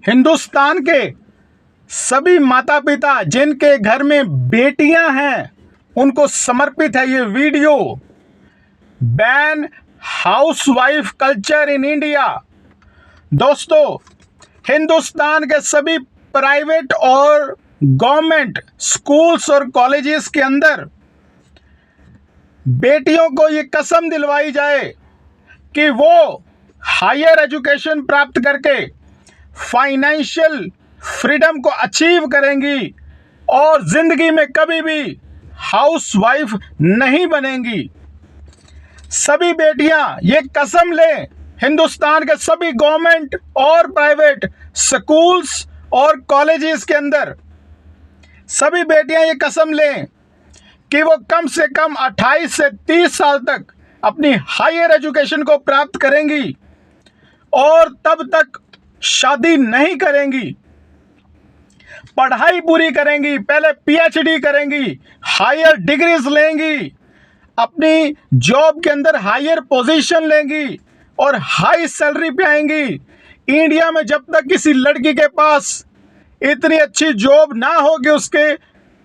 हिंदुस्तान के सभी माता पिता जिनके घर में बेटियां हैं उनको समर्पित है ये video. Ban housewife culture in India. दोस्तों, हिंदुस्तान के सभी प्राइवेट और गवर्नमेंट स्कूल्स और कॉलेजेस के अंदर बेटियों को ये कसम दिलवाई जाए कि वो हायर एजुकेशन प्राप्त करके फाइनेंशियल फ्रीडम को अचीव करेंगी और जिंदगी में कभी भी हाउसवाइफ नहीं बनेंगी। सभी बेटियां ये कसम लें, हिंदुस्तान के सभी गवर्नमेंट और प्राइवेट स्कूल्स और कॉलेजेस के अंदर सभी बेटियां ये कसम लें कि वो कम से कम 28 से 30 साल तक अपनी हायर एजुकेशन को प्राप्त करेंगी और तब तक शादी नहीं करेंगी। पढ़ाई पूरी करेंगी, पहले पीएचडी करेंगी, हायर डिग्रीज लेंगी, अपनी जॉब के अंदर हायर पोजीशन लेंगी और हाई सैलरी पे आएंगी। इंडिया में जब तक किसी लड़की के पास इतनी अच्छी जॉब ना हो कि उसके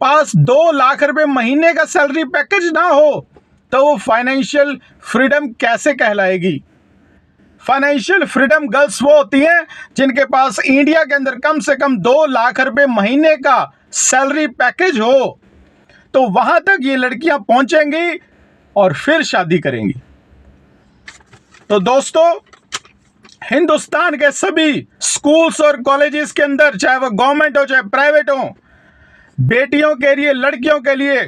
पास 2 लाख रुपए महीने का सैलरी पैकेज ना हो तो वो फाइनेंशियल फ्रीडम कैसे कहलाएगी। फाइनेंशियल फ्रीडम गर्ल्स वो होती हैं जिनके पास इंडिया के अंदर कम से कम 2 लाख रुपए महीने का सैलरी पैकेज हो, तो वहां तक ये लड़कियां पहुंचेंगी और फिर शादी करेंगी। तो दोस्तों, हिंदुस्तान के सभी स्कूल्स और कॉलेजेस के अंदर, चाहे वो गवर्नमेंट हो चाहे प्राइवेट हो, बेटियों के लिए, लड़कियों के लिए,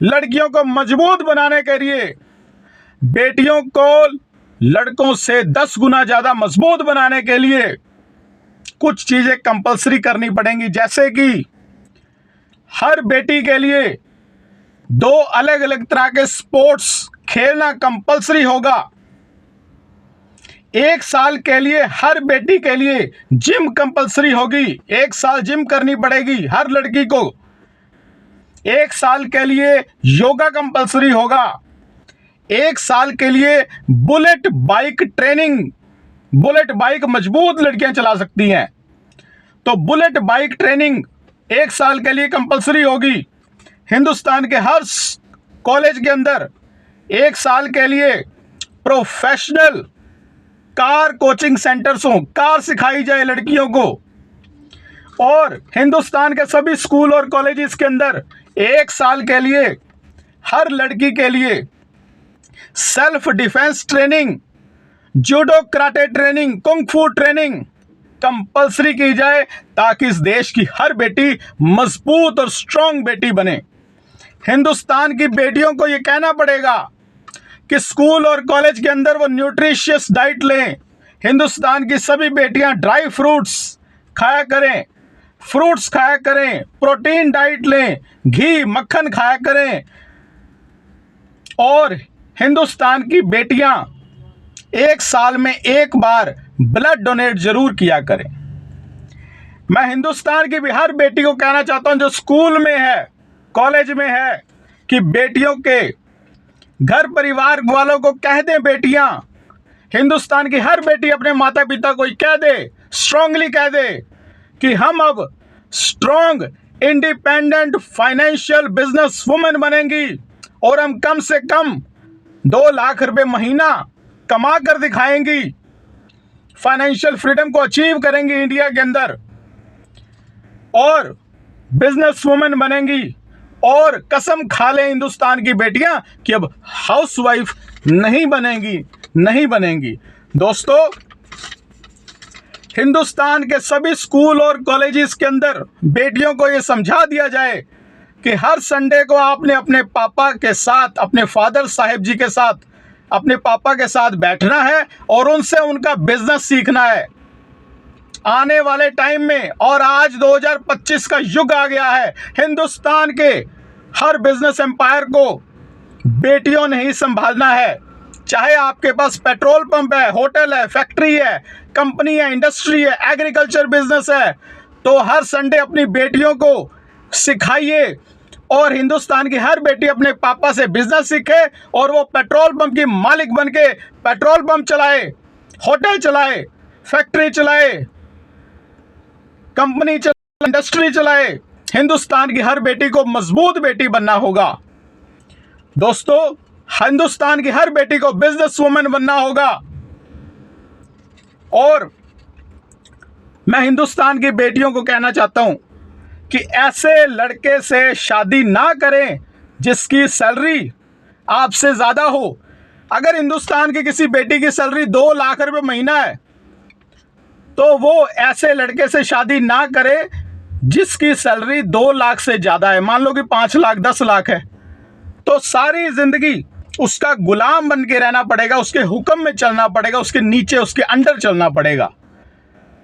लड़कियों को मजबूत बनाने के लिए, बेटियों को लड़कों से 10 गुना ज्यादा मजबूत बनाने के लिए कुछ चीजें कंपलसरी करनी पड़ेंगी। जैसे कि हर बेटी के लिए 2 अलग अलग तरह के स्पोर्ट्स खेलना कंपलसरी होगा। 1 साल के लिए हर बेटी के लिए जिम कंपलसरी होगी। 1 साल जिम करनी पड़ेगी हर लड़की को। 1 साल के लिए योगा कंपलसरी होगा। 1 साल के लिए bullet bike training, bullet bike मजबूत लड़कियां चला सकती हैं, तो बुलेट बाइक ट्रेनिंग 1 साल के लिए कंपलसरी होगी। हिंदुस्तान के हर कॉलेज के अंदर 1 साल के लिए प्रोफेशनल कार कोचिंग सेंटर्स हों, कार सिखाई जाए लड़कियों को। और हिंदुस्तान के सभी स्कूल और कॉलेजेस के अंदर 1 साल के लिए हर लड़की के लिए self defence training, judo karate training, kung फू ट्रेनिंग कंपलसरी की जाए ताकि इस देश की हर बेटी मजबूत और स्ट्रांग बेटी बने। हिंदुस्तान की बेटियों को यह कहना पड़ेगा कि स्कूल और कॉलेज के अंदर वो न्यूट्रिशियस डाइट लें। हिंदुस्तान की सभी बेटियां ड्राई फ्रूट्स खाया करें, फ्रूट्स खाया करें, प्रोटीन डाइट लें, घी मक्खन खाया करें। और हिंदुस्तान की बेटियां 1 साल में 1 बार ब्लड डोनेट जरूर किया करें। मैं हिंदुस्तान की भी हर बेटी को कहना चाहता हूं जो स्कूल में है, कॉलेज में है, कि बेटियों के घर परिवार वालों को कह दें, बेटियां, हिंदुस्तान की हर बेटी अपने माता पिता को कह दे, स्ट्रांगली कह दे कि हम अब strong independent financial business women बनेंगी और हम कम से कम 2 लाख रुपए महीना कमा कर दिखाएंगी, फाइनेंशियल फ्रीडम को अचीव करेंगी इंडिया के अंदर और बिजनेस वुमेन बनेंगी। और कसम खा ले हिंदुस्तान की बेटियां कि अब हाउसवाइफ नहीं बनेंगी। दोस्तों, हिंदुस्तान के सभी स्कूल और कॉलेजेस के अंदर बेटियों को यह समझा दिया जाए कि हर संडे को आपने अपने पापा के साथ, अपने फादर साहिब जी के साथ, अपने पापा के साथ बैठना है और उनसे उनका बिजनेस सीखना है। आने वाले टाइम में, और आज 2025 का युग आ गया है, हिंदुस्तान के हर बिजनेस एम्पायर को बेटियों ने ही संभालना है। चाहे आपके पास पेट्रोल पंप है, होटल है, फैक्ट्री है, कंपनी है, इंडस्ट्री है, एग्रीकल्चर बिजनेस है, तो हर संडे अपनी बेटियों को सिखाइए और हिंदुस्तान की हर बेटी अपने पापा से बिजनेस सीखे और वो पेट्रोल पंप की मालिक बन के पेट्रोल पंप चलाए, होटल चलाए, फैक्ट्री चलाए, कंपनी चलाए, इंडस्ट्री चलाए, हिंदुस्तान की हर बेटी को मजबूत बेटी बनना होगा। दोस्तों, हिंदुस्तान की हर बेटी को बिजनेस वुमन बनना होगा। और मैं हिंदुस्तान की बेटियों को कहना चाहता हूं कि ऐसे लड़के से शादी ना करें जिसकी सैलरी आपसे ज्यादा हो। अगर हिंदुस्तान की किसी बेटी की सैलरी 2 लाख रुपए महीना है तो वो ऐसे लड़के से शादी ना करे जिसकी सैलरी 2 लाख से ज्यादा है। मान लो कि 5 लाख 10 लाख है, तो सारी जिंदगी उसका गुलाम बन के रहना पड़ेगा, उसके हुक्म में चलना पड़ेगा, उसके नीचे, उसके अंडर चलना पड़ेगा।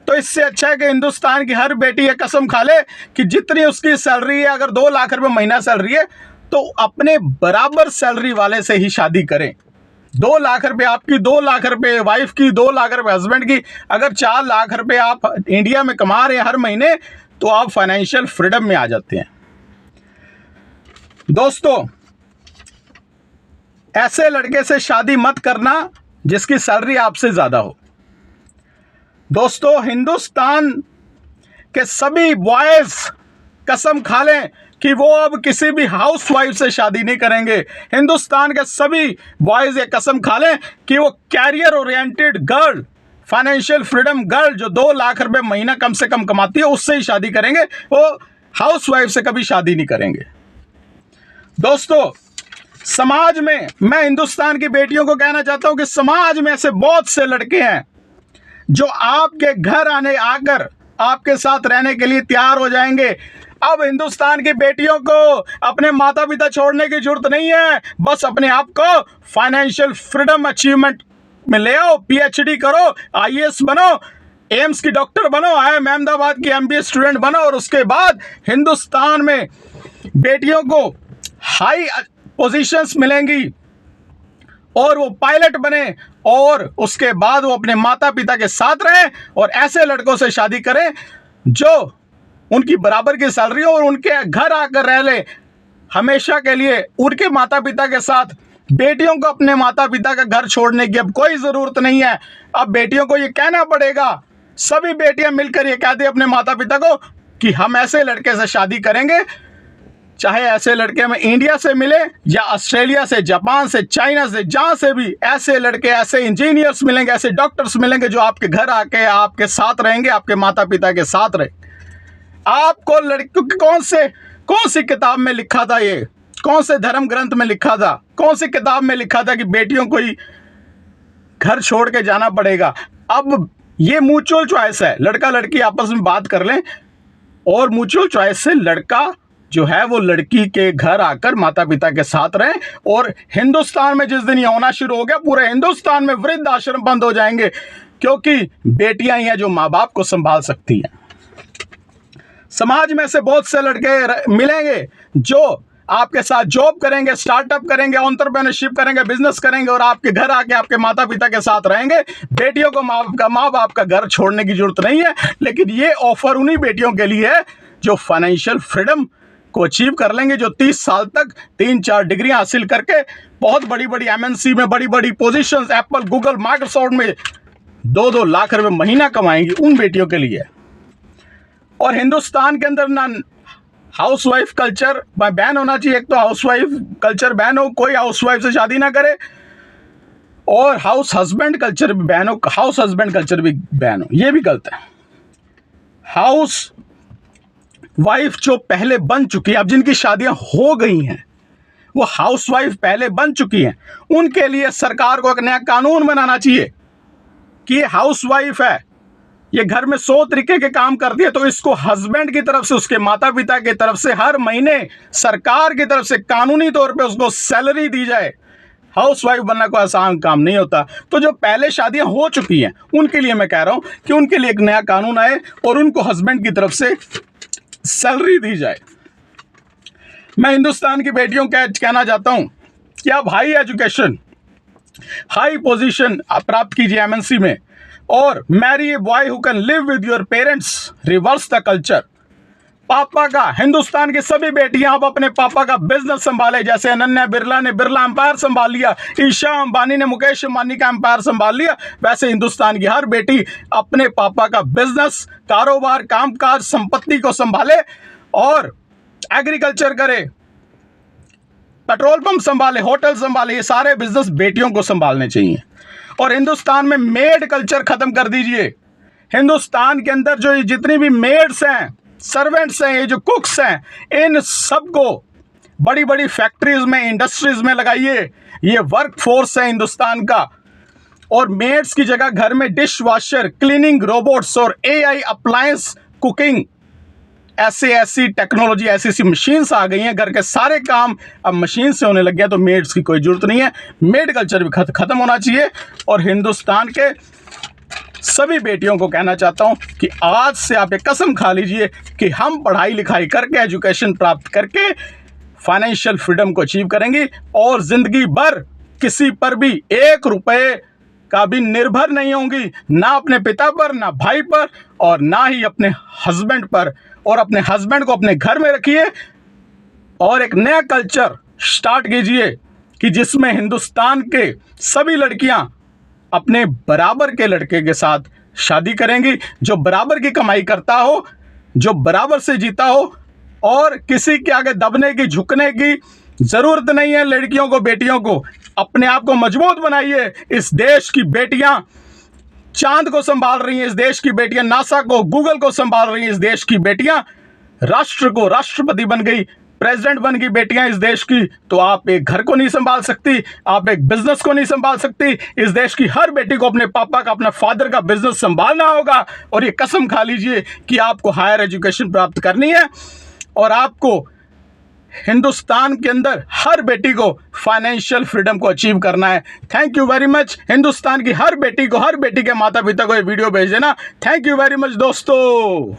तो इससे अच्छा है कि हिंदुस्तान की हर बेटी ये कसम खा ले कि जितनी उसकी सैलरी है, अगर 2 लाख रुपए महीना सैलरी है तो अपने बराबर सैलरी वाले से ही शादी करें। 2 लाख रुपए आपकी, 2 लाख रुपए वाइफ की, 2 लाख रुपए हस्बैंड की, अगर 4 लाख रुपए आप इंडिया में कमा रहे हैं हर महीने, तो आप फाइनेंशियल फ्रीडम में आ जाते हैं। दोस्तों, ऐसे लड़के से शादी मत करना जिसकी सैलरी आपसे ज्यादा हो। दोस्तों, हिंदुस्तान के सभी बॉयज कसम खा लें कि वो अब किसी भी हाउसवाइफ से शादी नहीं करेंगे। हिंदुस्तान के सभी बॉयज ये कसम खा लें कि वो career oriented girl, financial freedom girl जो 2 लाख रुपए महीना कम से कम कमाती है उससे ही शादी करेंगे। वो हाउसवाइफ से कभी शादी नहीं करेंगे। दोस्तों, समाज में मैं हिंदुस्तान की बेटियों को कहना चाहता हूं कि समाज में ऐसे बहुत से लड़के हैं जो आपके घर आकर आपके साथ रहने के लिए तैयार हो जाएंगे। अब हिंदुस्तान की बेटियों को अपने माता पिता छोड़ने की जरूरत नहीं है। बस अपने आप को फाइनेंशियल फ्रीडम अचीवमेंट में ले आओ, पीएचडी करो, आईएएस बनो, एम्स की डॉक्टर बनो, IIM अहमदाबाद की MBA स्टूडेंट बनो, और उसके बाद हिंदुस्तान में बेटियों को हाई पोजीशंस मिलेंगी और वो पायलट बने, और उसके बाद वो अपने माता पिता के साथ रहें और ऐसे लड़कों से शादी करें जो उनकी बराबर की सैलरी हो और उनके घर आकर रह ले हमेशा के लिए उनके माता पिता के साथ। बेटियों को अपने माता पिता का घर छोड़ने की अब कोई ज़रूरत नहीं है। अब बेटियों को ये कहना पड़ेगा, सभी बेटियां मिलकर ये कह दें अपने माता पिता को कि हम ऐसे लड़के से शादी करेंगे, चाहे ऐसे लड़के हमें इंडिया से मिले या ऑस्ट्रेलिया से, जापान से, चाइना से, जहां से भी ऐसे लड़के, ऐसे इंजीनियर्स मिलेंगे, ऐसे डॉक्टर्स मिलेंगे जो आपके घर आके आपके साथ रहेंगे, आपके माता पिता के साथ रहे। आपको लड़कियों की कौन सी किताब में लिखा था, ये कौन से धर्म ग्रंथ में लिखा था, कौन सी किताब में लिखा था कि बेटियों को ही घर छोड़ के जाना पड़ेगा? अब ये म्यूचुअल चॉइस है, लड़का लड़की आपस में बात कर लें और म्यूचुअल चॉइस से लड़का जो है वो लड़की के घर आकर माता पिता के साथ रहे। और हिंदुस्तान में जिस दिन ये होना शुरू हो गया, पूरे हिंदुस्तान में वृद्ध आश्रम बंद हो जाएंगे, क्योंकि बेटियां ही हैं जो माँ बाप को संभाल सकती हैं। समाज में से बहुत से लड़के मिलेंगे जो आपके साथ जॉब करेंगे, स्टार्टअप करेंगे, एंटरप्रेन्योरशिप करेंगे, बिजनेस करेंगे और आपके घर आके आपके माता पिता के साथ रहेंगे। बेटियों को माँ बाप का घर छोड़ने की जरूरत नहीं है, लेकिन ये ऑफर उन्हीं बेटियों के लिए है जो फाइनेंशियल फ्रीडम को अचीव कर लेंगे, जो 30 साल तक 3-4 डिग्रियां हासिल करके बहुत बड़ी बड़ी MNC में बड़ी बड़ी पोजीशंस, एप्पल, गूगल, माइक्रोसॉफ्ट में 2-2 लाख रुपए महीना कमाएंगी, उन बेटियों के लिए। और हिंदुस्तान के अंदर ना हाउसवाइफ कल्चर बैन होना चाहिए। एक तो हाउसवाइफ कल्चर बैन हो, कोई हाउसवाइफ से शादी ना करे, और हाउस हस्बैंड कल्चर भी बैन हो, हाउस हस्बैंड कल्चर भी बैन हो। ये भी गलत है। हाउस वाइफ जो पहले बन चुकी है, अब जिनकी शादियां हो गई हैं, वो हाउसवाइफ पहले बन चुकी हैं, उनके लिए सरकार को एक नया कानून बनाना चाहिए कि ये हाउसवाइफ है, ये घर में 100 तरीके के काम करती है, तो इसको हस्बैंड की तरफ से, उसके माता पिता की तरफ से हर महीने सरकार की तरफ से कानूनी तौर पे उसको सैलरी दी जाए। हाउसवाइफ बनना कोई आसान काम नहीं होता। तो जो पहले शादियां हो चुकी हैं उनके लिए मैं कह रहा हूं कि उनके लिए एक नया कानून आए और उनको हस्बैंड की तरफ से सैलरी दी जाए। मैं हिंदुस्तान की बेटियों को कहना चाहता हूं कि आप हाई एजुकेशन, हाई पोजीशन प्राप्त कीजिए MNC में, और marry a boy who can live with your parents, reverse the culture. पापा का, हिंदुस्तान की सभी बेटियां अब अपने पापा का बिजनेस संभाले। जैसे अनन्या बिरला ने बिरला एम्पायर संभाल लिया, ईशा अंबानी ने मुकेश अंबानी का एम्पायर संभाल लिया, वैसे हिंदुस्तान की हर बेटी अपने पापा का बिजनेस, कारोबार, कामकाज, संपत्ति को संभाले और एग्रीकल्चर करे, पेट्रोल पंप संभाले, होटल संभाले। ये सारे बिजनेस बेटियों को संभालने चाहिए। और हिंदुस्तान में मेड कल्चर खत्म कर दीजिए। हिंदुस्तान के अंदर जो ये जितनी भी मेड्स हैं, सर्वेंट्स हैं, ये जो कुक्स हैं, इन सबको बड़ी बड़ी फैक्ट्रीज में, इंडस्ट्रीज में लगाइए। ये वर्क फोर्स है हिंदुस्तान का। और मेड्स की जगह घर में डिश वॉशर, क्लीनिंग रोबोट्स और एआई अप्लायंस कुकिंग, ऐसी टेक्नोलॉजी, ऐसी मशीन्स आ गई हैं, घर के सारे काम अब मशीन से होने लग गया। तो मेड्स की कोई जरूरत नहीं है। मेड कल्चर भी खत्म होना चाहिए। और हिंदुस्तान के सभी बेटियों को कहना चाहता हूं कि आज से आप एक कसम खा लीजिए कि हम पढ़ाई लिखाई करके, एजुकेशन प्राप्त करके फाइनेंशियल फ्रीडम को अचीव करेंगे और जिंदगी भर किसी पर भी 1 रुपए का भी निर्भर नहीं होंगी, ना अपने पिता पर, ना भाई पर, और ना ही अपने हस्बैंड पर। और अपने हस्बैंड को अपने घर में रखिए और एक नया कल्चर स्टार्ट कीजिए कि जिसमें हिंदुस्तान के सभी लड़कियां अपने बराबर के लड़के के साथ शादी करेंगी, जो बराबर की कमाई करता हो, जो बराबर से जीता हो, और किसी के आगे दबने की, झुकने की जरूरत नहीं है। लड़कियों को, बेटियों को अपने आप को मजबूत बनाइए। इस देश की बेटियां चांद को संभाल रही हैं, इस देश की बेटियां नासा को, गूगल को संभाल रही हैं, इस देश की बेटियां राष्ट्र को, राष्ट्रपति बन गई, प्रेसिडेंट बन गई बेटियां इस देश की। तो आप एक घर को नहीं संभाल सकती, आप एक बिजनेस को नहीं संभाल सकती। इस देश की हर बेटी को अपने पापा का, अपने फादर का बिजनेस संभालना होगा। और ये कसम खा लीजिए कि आपको हायर एजुकेशन प्राप्त करनी है और आपको हिंदुस्तान के अंदर हर बेटी को फाइनेंशियल फ्रीडम को अचीव करना है। Thank you very much. Hindustan की हर बेटी को, हर बेटी के माता पिता को ये वीडियो भेज देना। थैंक यू वेरी मच दोस्तों।